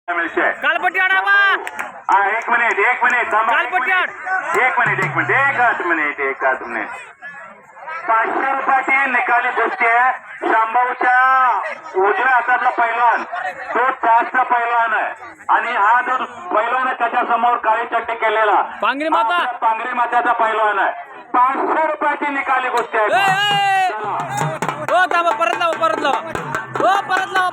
कालपट्टी आणावा. एक मिनिट कालपट्टी आण. एक मिनिट 500 रुपयाची निकाली गोष्टी आहे. शांभाऊच्या उजव्या हातातला पैलवान तो जास्त पैलवान आहे आणि हा जो पैलवान आहे त्याच्या समोर काळी चट्टी केलेला पांगरी माता पांगरी मात्याचा पैलवान आहे. 500 रुपयाची निकाली गोष्टी आहे. हो थांबा, परत लावा परत लावा परत लावा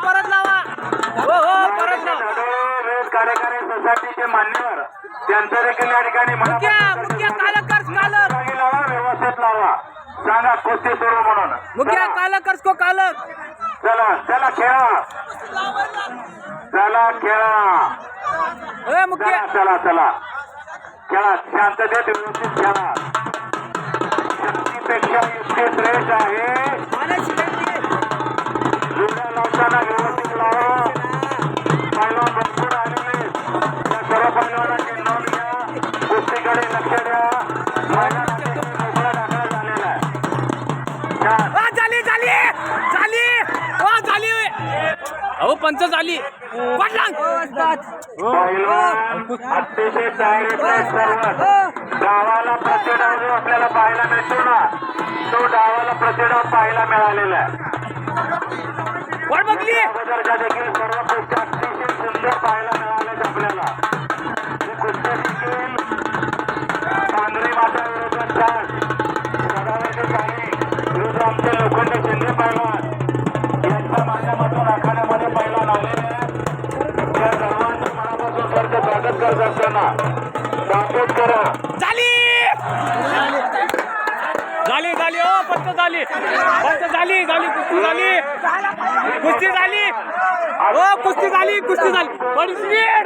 कार्यकारी सोसायटीचे मान्यवर त्यांचं देखील या ठिकाणी व्यवस्थित लावा. सांगा कुस्ती सुरू म्हणून. मुख्या कालक को कालक. चला खेळा. मुख्य चला खेळा. शांततेत व्यवस्थित खेळा. शक्तीपेक्षा युक्ती श्रेष्ठ आहे. जुड्या लावताना व्यवस्थित लावा. पैलवान भरपूर आलेले त्या सर्व पैलवानांची नोंद घ्या. कुस्तीकडे लक्ष द्या. मोकळा दाखला झालेला आहे. झाली अहो पंच झाली. अतिशय डावाला प्रतिडाव जो आपल्याला पाहायला मिळतो ना तो डावाला प्रतिडाव पाहायला मिळालेला आहे. अगोदरच्या देखील सर्व गोष्टी अतिशय सुंदर पाहायला मिळाल्यात आपल्याला. कुस्ती देखील पांढरी माता विरोधात सदावरची पाणी विरुद्ध आमचे लोखंडे शिंदे पैलवान यांच्या माध्यमातून आखाड्यामध्ये पैलवान आलेले त्या सर्वांचं मनापासून सरचं स्वागत करत असताना सपोर्ट करा. झाली ओ पंच झाली कुस्ती झाली. पडशीड